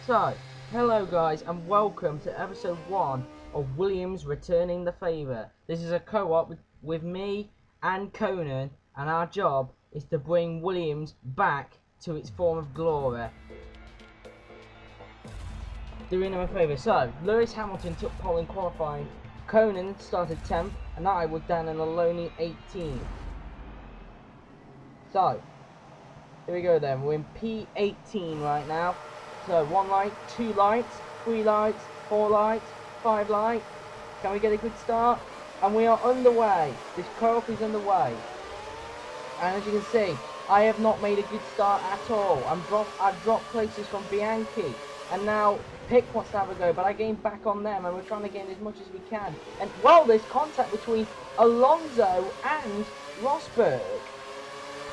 So, hello guys and welcome to episode 1 of Williams Returning the Favour. This is a co-op with me and Conan, and our job is to bring Williams back to its form of glory. Doing him a favour. So, Lewis Hamilton took pole in qualifying, Conan started 10th, and I was down in a lonely 18th. So, here we go then, we're in P18 right now. So 1 light, 2 lights, 3 lights, 4 lights, 5 lights. Can we get a good start? And we are underway. This co-op is underway. And as you can see, I have not made a good start at all. I've dropped places from Bianchi. And now Pick wants to have a go, but I gained back on them and we're trying to gain as much as we can. And well, there's contact between Alonso and Rosberg.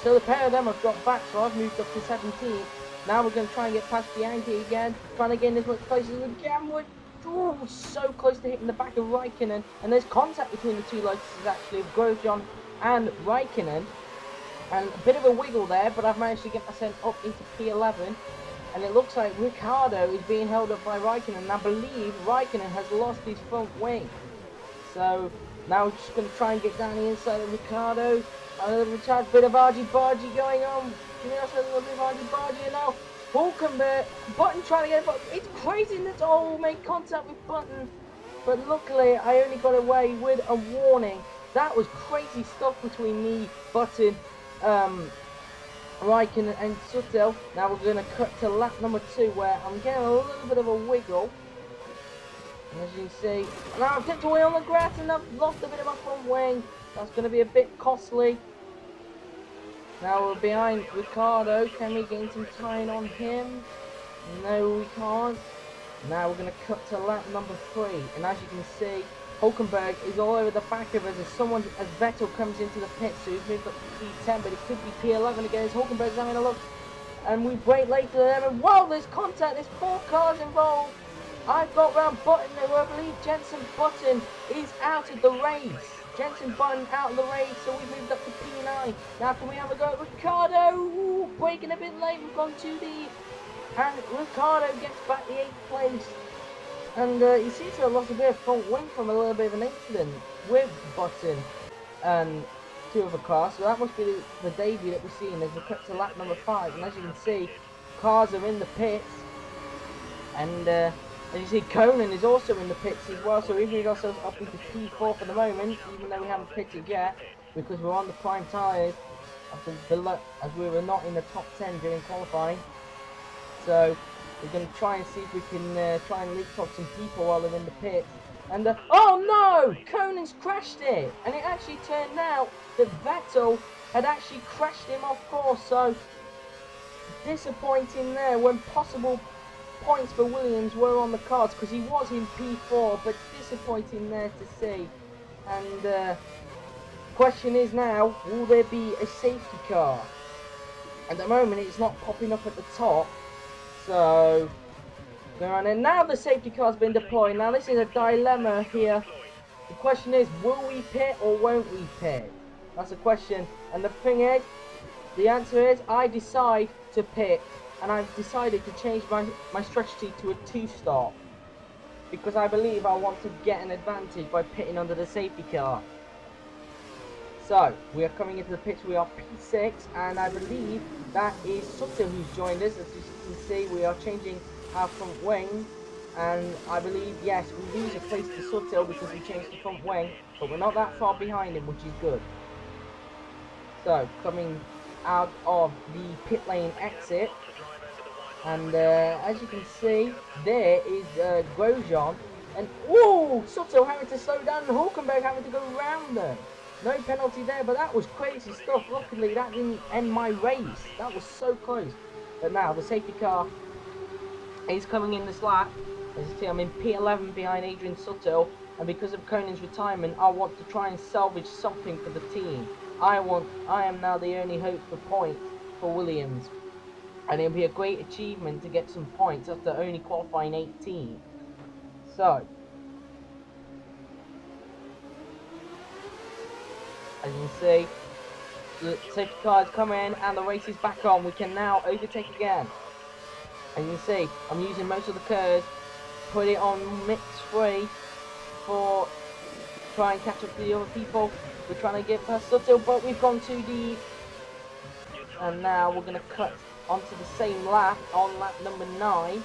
So the pair of them have dropped back, so I've moved up to 17th. Now we're going to try and get past Bianchi again, trying to gain as much places as we can. We're so close to hitting the back of Raikkonen, and there's contact between the two lights actually of Grosjean and Raikkonen, and a bit of a wiggle there, but I've managed to get myself up into P11, and it looks like Ricciardo is being held up by Raikkonen, and I believe Raikkonen has lost his front wing. So now we're just going to try and get down the inside of Ricciardo. A bit of argy-bargy going on. Give us a little bit of argy-bargy, and now Hulkenberg, Button trying to get it, but it's crazy that all made contact with Button. But luckily, I only got away with a warning. That was crazy stuff between me, Button, Raikkonen and Suttel. Now we're going to cut to lap number 2, where I'm getting a little bit of a wiggle. And as you can see, now I've tipped away on the grass and I've lost a bit of my front wing. That's going to be a bit costly. Now we're behind Ricciardo. Can we gain some time on him? No, we can't. Now we're going to cut to lap number 3. And as you can see, Hulkenberg is all over the back of us as Vettel comes into the pit. So he's moved up to P10, but it could be P11 again as Hulkenberg's having a look. And we break later than them. And wow, there's contact. There's 4 cars involved. I've got round Button, who I believe Jenson Button is out of the race. Jenson Button out of the race, so we've moved up to P9. Now can we have a go at Ricciardo? Ooh, braking a bit late, we've gone too deep. And Ricciardo gets back the 8th place. And he seems to have lost a bit of front wing from a little bit of an incident with Button and 2 other cars. So that must be the debut that we're seeing as we cut to lap number 5. And as you can see, cars are in the pits. And as you see, Conan is also in the pits as well, so we've moved ourselves up into P4 for the moment, even though we haven't pitted yet, because we're on the prime tyres, as we were not in the top 10 during qualifying. So we're going to try and see if we can try and leapfrog some people while they're in the pits. And oh no! Conan's crashed it! And it actually turned out that Vettel had actually crashed him off course, so disappointing there when possible points for Williams were on the cards, because he was in P4, but disappointing there to see. And question is now, will there be a safety car? At the moment it's not popping up at the top, so go on. And now the safety car's been deployed. Now this is a dilemma here. The question is, will we pit or won't we pit? That's a question. And the thing is, the answer is, I decide to pit. And I've decided to change my strategy to a 2-stop, because I believe I want to get an advantage by pitting under the safety car. So we are coming into the pits. We are P6, and I believe that is Sutton who's joined us. As you can see, we are changing our front wing, and I believe, yes, we lose a place to Sutton because we changed the front wing, but we're not that far behind him, which is good. So coming out of the pit lane exit. And as you can see, there is Grosjean, and oh, Sutton having to slow down, and Hulkenberg having to go round them. No penalty there, but that was crazy stuff. Luckily, that didn't end my race. That was so close. But now the safety car is coming in this lap. As you see, I'm in P11 behind Adrian Sutton, and because of Conan's retirement, I want to try and salvage something for the team. I am now the only hope for points for Williams. And it'll be a great achievement to get some points after only qualifying 18. So, as you can see, the safety car has come in and the race is back on. We can now overtake again. And you can see, I'm using most of the curves, put it on mix free for try and catch up to the other people. We're trying to get past Suttle, but we've gone too deep. And now we're going to cut onto the same lap, on lap number 9.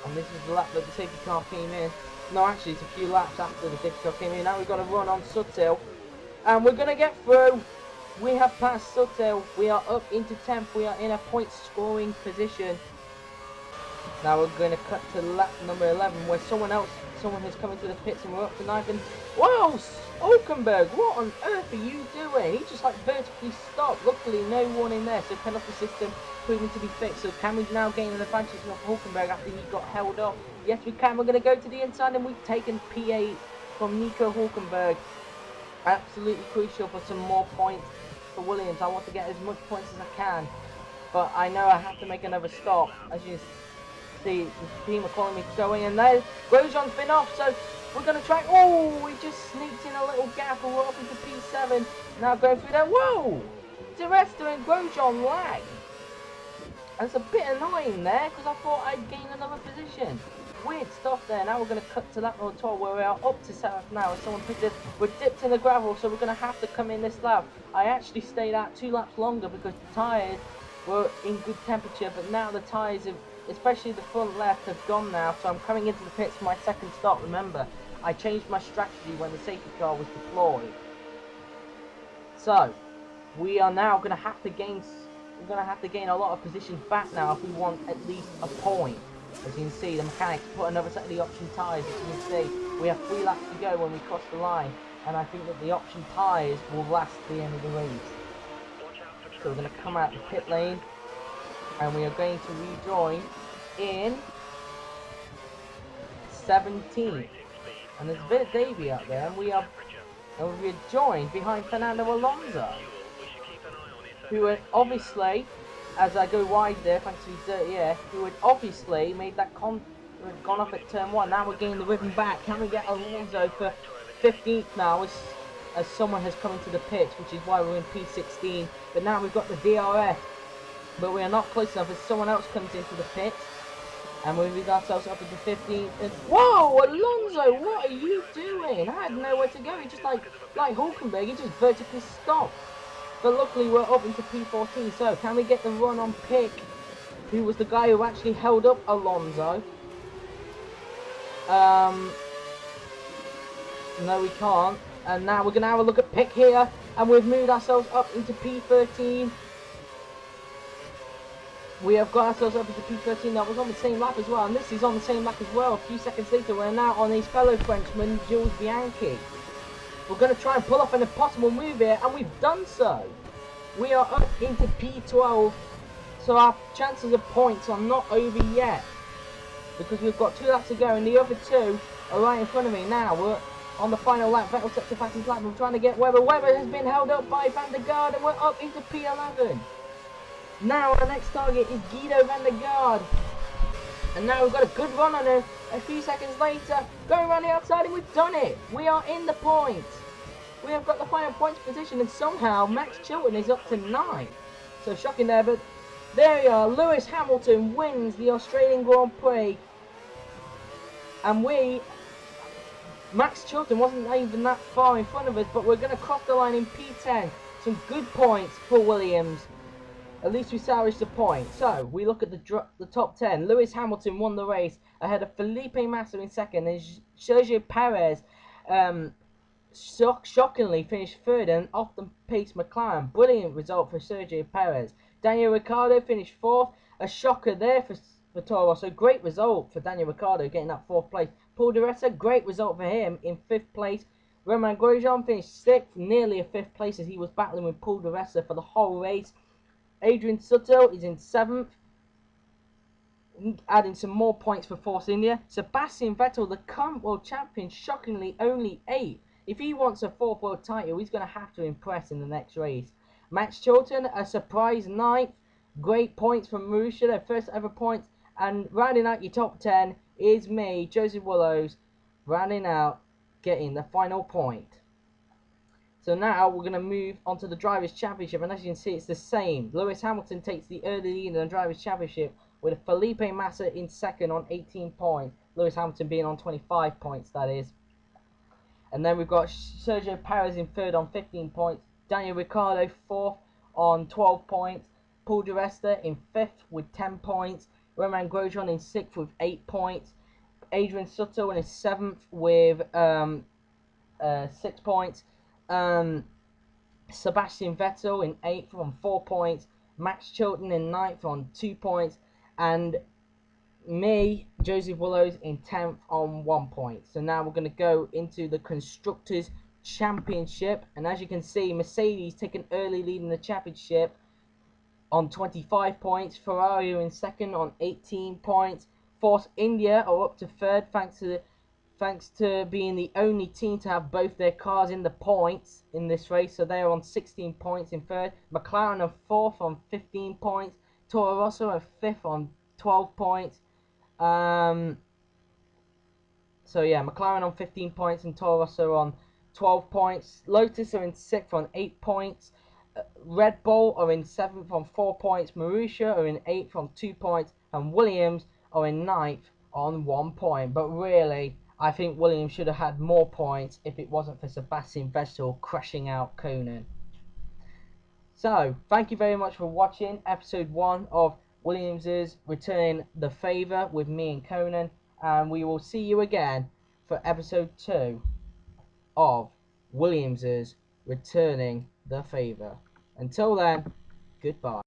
And this is the lap that the safety car came in. No, actually, it's a few laps after the safety car came in. Now we've got to run on Suttle. And we're going to get through. We have passed Suttle. We are up into 10th. We are in a point scoring position. Now we're going to cut to lap number 11 where someone has come into the pits and we're up to 9th. And wow, Hulkenberg, what on earth are you doing? He just like vertically stopped. Luckily no one in there, so penalty system proving to be fixed. So can we now gain an advantage off Hulkenberg after he got held off? Yes we can. We're going to go to the inside and we've taken P8 from Nico Hulkenberg. Absolutely crucial for some more points for Williams. I want to get as much points as I can, but I know I have to make another stop. As you see, the team are calling me to go in, and there Grosjean's been off, so we're going to try. Oh, we just sneaked in a little gap and we're up into P7. Now going through there. Whoa! Di Resta and Grosjean lag. That's a bit annoying there because I thought I'd gain another position. Weird stuff there. Now we're going to cut to lap number 12 where we are up to 7th now. As someone pitted, we're dipped in the gravel, so we're going to have to come in this lap. I actually stayed out 2 laps longer because the tyres were in good temperature, but now the tyres have, especially the front left, have gone now, so I'm coming into the pits for my second stop. Remember, I changed my strategy when the safety car was deployed. So we are now going to have to gain a lot of positions back now if we want at least a point. As you can see, the mechanics put another set of the option tyres. As you can see, we have 3 laps to go when we cross the line, and I think that the option tyres will last the end of the race. So we're going to come out the pit lane, and we are going to rejoin in 17th. And there's a bit of Davey out there, and we're joined behind Fernando Alonso, who had obviously, as I go wide there, thanks to his dirty air, who had obviously made that gone off at turn 1. Now we're getting the ribbon back. Can we get Alonso for 15th now as someone has come into the pits, which is why we're in P16. But now we've got the DRS, but we are not close enough as someone else comes into the pits. And we moved ourselves up into 15th. And whoa, Alonso, what are you doing? I had nowhere to go. He just like Hulkenberg, he just vertically stopped. But luckily we're up into P14, so can we get the run on Pick, who was the guy who actually held up Alonso? No we can't. And now we're going to have a look at Pick here, and we've moved ourselves up into P13. We have got ourselves up into P13, that was on the same lap as well, and this is on the same lap as well. A few seconds later we're now on his fellow Frenchman, Jules Bianchi. We're going to try and pull off an impossible move here, and we've done so. We are up into P12, so our chances of points are not over yet, because we've got 2 laps to go, and the other 2 are right in front of me. Now we're on the final lap. Vettel sets the fastest lap. We're trying to get Webber. Webber has been held up by Van der Garde, and we're up into P11. Now our next target is Guido van der Garde. And now we've got a good run on him. A few seconds later, going around the outside, and we've done it. We are in the points. We have got the final points position, and somehow Max Chilton is up to 9. So shocking there, but there we are. Lewis Hamilton wins the Australian Grand Prix. And Max Chilton wasn't even that far in front of us, but we're going to cross the line in P10. Some good points for Williams. At least we salvaged the point. So we look at the top 10. Lewis Hamilton won the race ahead of Felipe Massa in second, and Sergio Perez shockingly finished third, and off the pace McLaren. Brilliant result for Sergio Perez. Daniel Ricciardo finished 4th. A shocker there for Toro Rosso. Great result for Daniel Ricciardo getting that 4th place. Paul di Resta, great result for him in 5th place. Romain Grosjean finished 6th, nearly a 5th place as he was battling with Paul di Resta for the whole race. Adrian Sutil is in 7th, adding some more points for Force India. Sebastian Vettel, the current world champion, shockingly only 8th. If he wants a 4th world title, he's going to have to impress in the next race. Max Chilton, a surprise 9th. Great points from Marussia, their first ever points. And rounding out your top 10 is me, Joseph Willows, rounding out, getting the final point. So now we're going to move on to the Drivers' Championship, and as you can see, it's the same. Lewis Hamilton takes the early lead in the Drivers' Championship, with Felipe Massa in second on 18 points. Lewis Hamilton being on 25 points, that is. And then we've got Sergio Perez in third on 15 points. Daniel Ricciardo fourth on 12 points. Paul di Resta in fifth with 10 points. Romain Grosjean in sixth with 8 points. Adrian Sutter in seventh with 6 points. Sebastian Vettel in 8th on 4 points. Max Chilton in 9th on 2 points. And me, Joseph Willows, in 10th on 1 point. So now we're going to go into the Constructors' Championship. And as you can see, Mercedes take an early lead in the championship on 25 points. Ferrari are in second on 18 points. Force India are up to third thanks to being the only team to have both their cars in the points in this race. So they are on 16 points in third. McLaren are fourth on 15 points. Toro Rosso are fifth on 12 points. So yeah, McLaren on 15 points and Toro Rosso on 12 points. Lotus are in 6th on 8 points. Red Bull are in 7th on 4 points. Marussia are in 8th on 2 points. And Williams are in 9th on 1 point. But really, I think Williams should have had more points if it wasn't for Sebastian Vettel crashing out Connan. So, thank you very much for watching episode 1 of Williams's Returning the Favour with me and Connan. And we will see you again for episode 2 of Williams's Returning the Favour. Until then, goodbye.